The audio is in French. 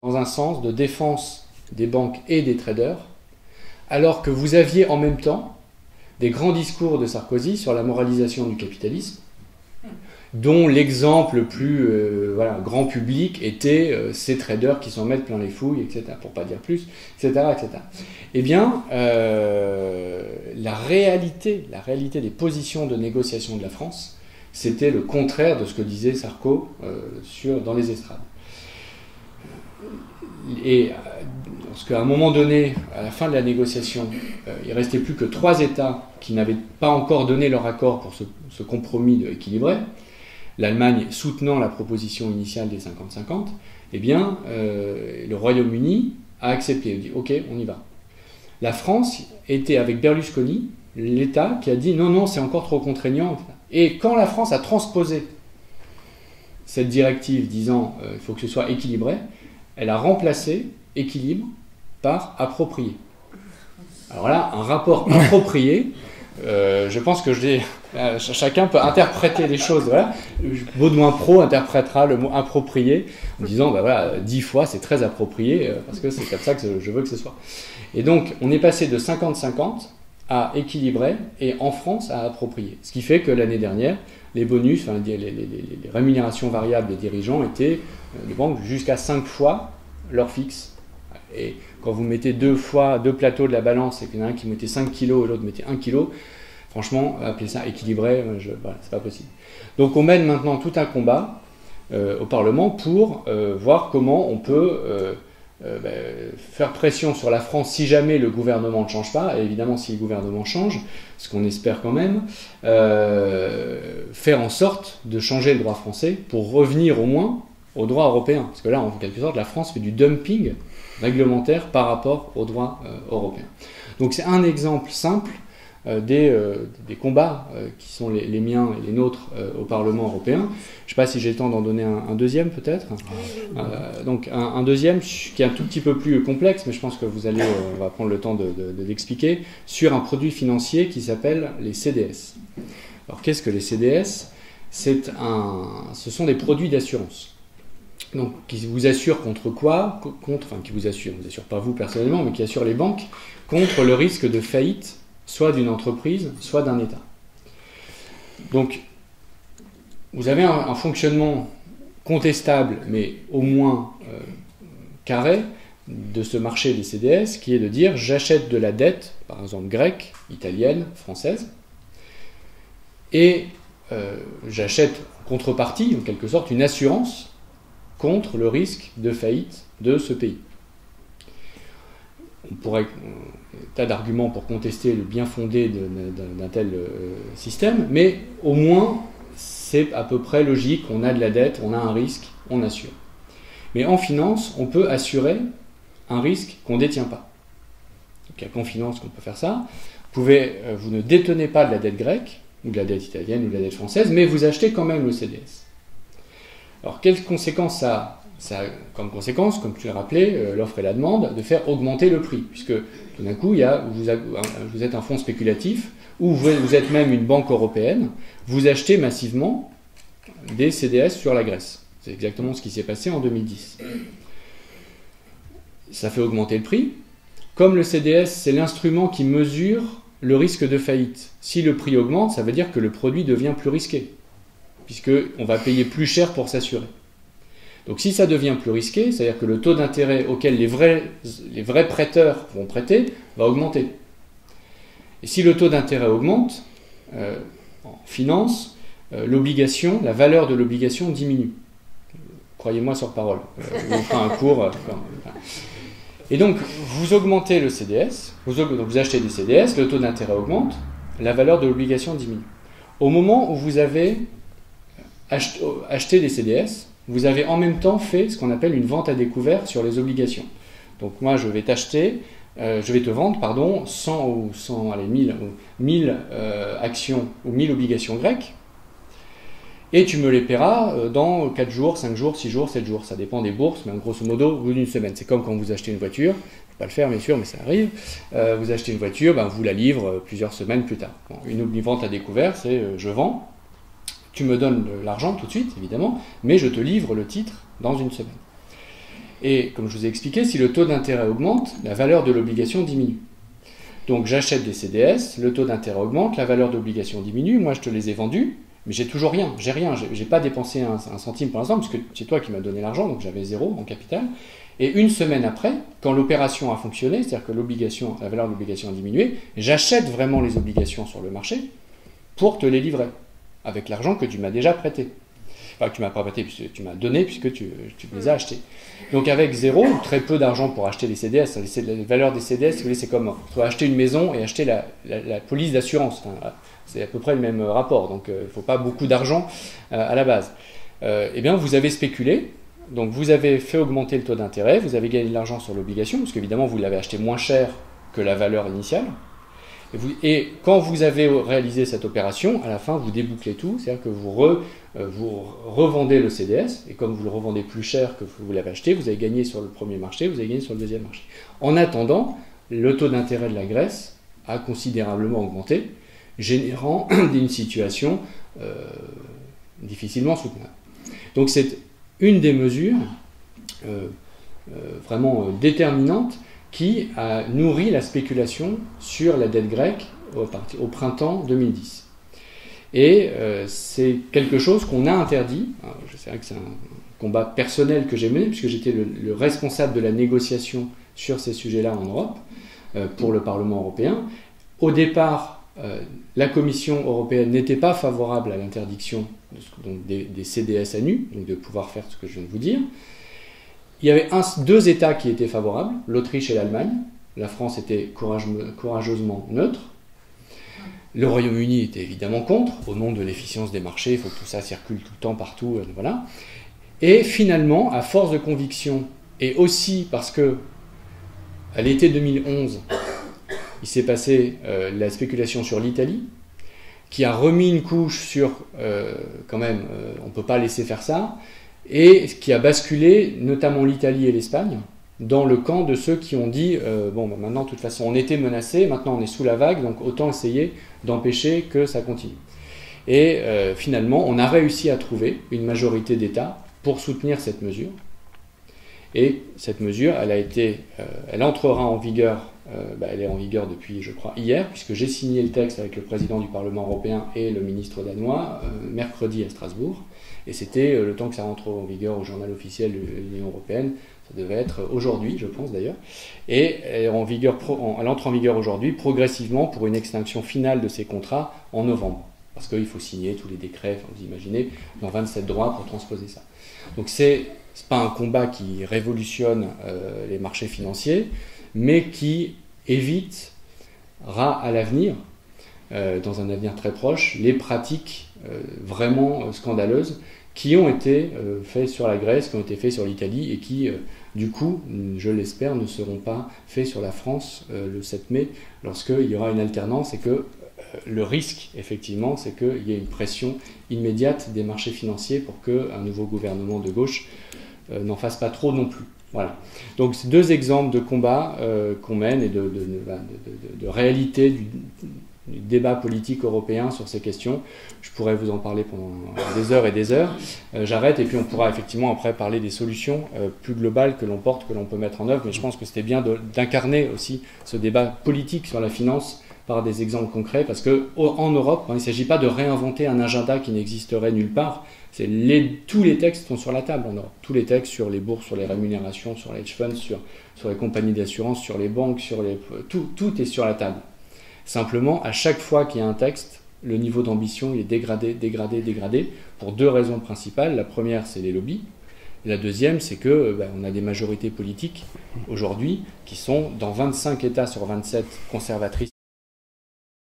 dans un sens de défense des banques et des traders, alors que vous aviez en même temps des grands discours de Sarkozy sur la moralisation du capitalisme, dont l'exemple le plus grand public était ces traders qui s'en mettent plein les fouilles, etc., pour pas dire plus, etc., etc. Eh bien, la réalité des positions de négociation de la France, c'était le contraire de ce que disait Sarko dans les estrades. Et parce qu'à un moment donné, à la fin de la négociation, il ne restait plus que 3 États qui n'avaient pas encore donné leur accord pour ce compromis équilibré, l'Allemagne soutenant la proposition initiale des 50-50, eh bien, le Royaume-Uni a accepté, il a dit « Ok, on y va ». La France était avec Berlusconi, l'État qui a dit « Non, non, c'est encore trop contraignant ». Et quand la France a transposé cette directive disant « Il faut que ce soit équilibré », elle a remplacé « équilibre » par « approprié ». Alors là, un rapport approprié, je pense que chacun peut interpréter les choses. Voilà. Baudouin Pro interprétera le mot approprié en disant bah voilà, 10 fois c'est très approprié parce que c'est comme ça que je veux que ce soit. Et donc on est passé de 50-50 à équilibré et en France à approprié. Ce qui fait que l'année dernière, les bonus, enfin, les rémunérations variables des dirigeants étaient des banques jusqu'à 5 fois leur fixe. Et quand vous mettez 2 plateaux de la balance et qu'il y en a un qui mettait 5 kg et l'autre mettait 1 kg, franchement, appeler ça équilibré, voilà, c'est pas possible. Donc on mène maintenant tout un combat au Parlement pour voir comment on peut faire pression sur la France si jamais le gouvernement ne change pas, et évidemment si le gouvernement change, ce qu'on espère quand même, faire en sorte de changer le droit français pour revenir au moins au droit européen. Parce que là, en quelque sorte, la France fait du dumping réglementaire par rapport au droit européen. Donc c'est un exemple simple des combats qui sont les miens et les nôtres au Parlement européen. Je ne sais pas si j'ai le temps d'en donner un deuxième peut-être. Donc un deuxième qui est un tout petit peu plus complexe, mais je pense que on va prendre le temps de l'expliquer, sur un produit financier qui s'appelle les CDS. Alors qu'est-ce que les CDS ? Ce sont des produits d'assurance. Donc, qui vous assurent contre quoi ? Qui vous assure pas vous personnellement, mais qui assure les banques contre le risque de faillite, soit d'une entreprise, soit d'un État. Donc, vous avez un fonctionnement contestable, mais au moins carré, de ce marché des CDS, qui est de dire j'achète de la dette, par exemple grecque, italienne, française, et j'achète en contrepartie, en quelque sorte, une assurance contre le risque de faillite de ce pays. On pourrait tas d'arguments pour contester le bien fondé d'un tel système, mais au moins c'est à peu près logique, on a de la dette, on a un risque, on assure. Mais en finance, on peut assurer un risque qu'on ne détient pas. Donc il n'y a qu'en finance qu'on peut faire ça. Vous ne détenez pas de la dette grecque, ou de la dette italienne, ou de la dette française, mais vous achetez quand même le CDS. Alors, quelles conséquences ça a comme conséquence, comme tu l'as rappelé, l'offre et la demande, de faire augmenter le prix, puisque tout d'un coup, vous êtes un fonds spéculatif, ou vous êtes même une banque européenne, vous achetez massivement des CDS sur la Grèce. C'est exactement ce qui s'est passé en 2010. Ça fait augmenter le prix. Comme le CDS, c'est l'instrument qui mesure le risque de faillite. Si le prix augmente, ça veut dire que le produit devient plus risqué, puisqu'on va payer plus cher pour s'assurer. Donc si ça devient plus risqué, c'est-à-dire que le taux d'intérêt auquel les vrais prêteurs vont prêter va augmenter. Et si le taux d'intérêt augmente, en finance, la valeur de l'obligation diminue. Croyez-moi sur parole. On fera un cours. Et donc, vous augmentez le CDS, vous achetez des CDS, le taux d'intérêt augmente, la valeur de l'obligation diminue. Au moment où vous avez acheté des CDS, vous avez en même temps fait ce qu'on appelle une vente à découvert sur les obligations. Donc moi, je vais te vendre 100 ou 1000 actions ou 1000 obligations grecques, et tu me les paieras dans 4 jours, 5 jours, 6 jours, 7 jours. Ça dépend des bourses, mais en grosso modo, au bout d'une semaine. C'est comme quand vous achetez une voiture, je ne peux pas le faire bien sûr, mais ça arrive. Vous achetez une voiture, vous la livre plusieurs semaines plus tard. Bon, une vente à découvert, c'est je vends, tu me donnes l'argent tout de suite, évidemment, mais je te livre le titre dans une semaine. Et comme je vous ai expliqué, si le taux d'intérêt augmente, la valeur de l'obligation diminue. Donc j'achète des CDS, le taux d'intérêt augmente, la valeur d'obligation diminue, moi je te les ai vendus, mais j'ai toujours rien, j'ai pas dépensé un centime pour l'instant, puisque c'est toi qui m'as donné l'argent, donc j'avais 0 en capital. Et une semaine après, quand l'opération a fonctionné, c'est-à-dire que la valeur de l'obligation a diminué, j'achète vraiment les obligations sur le marché pour te les livrer, avec l'argent que tu m'as déjà prêté. Enfin, que tu m'as pas prêté, puisque tu m'as donné, puisque tu les as achetés. Donc avec 0, très peu d'argent pour acheter les CDS. La valeur des CDS, c'est comme acheter une maison et acheter la police d'assurance. Enfin, c'est à peu près le même rapport, donc il ne faut pas beaucoup d'argent à la base. Eh bien, vous avez spéculé, donc vous avez fait augmenter le taux d'intérêt, vous avez gagné de l'argent sur l'obligation, parce qu'évidemment, vous l'avez acheté moins cher que la valeur initiale. Et quand vous avez réalisé cette opération, à la fin, vous débouclez tout, c'est-à-dire que vous revendez le CDS, et comme vous le revendez plus cher que vous l'avez acheté, vous avez gagné sur le premier marché, vous avez gagné sur le deuxième marché. En attendant, le taux d'intérêt de la Grèce a considérablement augmenté, générant une situation difficilement soutenable. Donc c'est une des mesures vraiment déterminantes qui a nourri la spéculation sur la dette grecque au printemps 2010. Et c'est quelque chose qu'on a interdit. C'est vrai que c'est un combat personnel que j'ai mené, puisque j'étais le responsable de la négociation sur ces sujets-là en Europe, pour le Parlement européen. Au départ, la Commission européenne n'était pas favorable à l'interdiction des CDS à nu, donc de pouvoir faire ce que je viens de vous dire. Il y avait deux États qui étaient favorables, l'Autriche et l'Allemagne. La France était courageusement neutre. Le Royaume-Uni était évidemment contre, au nom de l'efficience des marchés, il faut que tout ça circule tout le temps, partout, voilà. Et finalement, à force de conviction, et aussi parce que, à l'été 2011, il s'est passé la spéculation sur l'Italie, qui a remis une couche sur, quand même, on ne peut pas laisser faire ça, et qui a basculé notamment l'Italie et l'Espagne dans le camp de ceux qui ont dit bon, ben maintenant de toute façon on était menacés, maintenant on est sous la vague, donc autant essayer d'empêcher que ça continue. Et finalement on a réussi à trouver une majorité d'États pour soutenir cette mesure, et cette mesure elle entrera en vigueur, elle est en vigueur depuis je crois hier, puisque j'ai signé le texte avec le président du Parlement européen et le ministre danois mercredi à Strasbourg. Et c'était le temps que ça rentre en vigueur au journal officiel de l'Union européenne, ça devait être aujourd'hui, je pense d'ailleurs, et elle entre en vigueur aujourd'hui progressivement pour une extinction finale de ces contrats en novembre. Parce qu'il faut signer tous les décrets, vous imaginez, dans 27 droits pour transposer ça. Donc c'est pas un combat qui révolutionne les marchés financiers, mais qui évitera à l'avenir, dans un avenir très proche, les pratiques vraiment scandaleuses qui ont été faites sur la Grèce, qui ont été faites sur l'Italie et qui, du coup, je l'espère, ne seront pas faites sur la France le 7 mai, lorsqu'il y aura une alternance et que le risque, effectivement, c'est qu'il y ait une pression immédiate des marchés financiers pour qu'un nouveau gouvernement de gauche n'en fasse pas trop non plus. Voilà. Donc, c'est deux exemples de combats qu'on mène et de réalité du débat politique européen sur ces questions. Je pourrais vous en parler pendant des heures et des heures. J'arrête et puis on pourra effectivement après parler des solutions plus globales que l'on porte, que l'on peut mettre en œuvre. Mais je pense que c'était bien d'incarner aussi ce débat politique sur la finance par des exemples concrets, parce qu'en Europe, il ne s'agit pas de réinventer un agenda qui n'existerait nulle part. Tous les textes sont sur la table en Europe. Tous les textes sur les bourses, sur les rémunérations, sur les hedge funds, sur les compagnies d'assurance, sur les banques, tout est sur la table. Simplement, à chaque fois qu'il y a un texte, le niveau d'ambition il est dégradé, pour deux raisons principales. La première, c'est les lobbies. Et la deuxième, c'est qu'on a des majorités politiques aujourd'hui qui sont dans 25 États sur 27 conservatrices.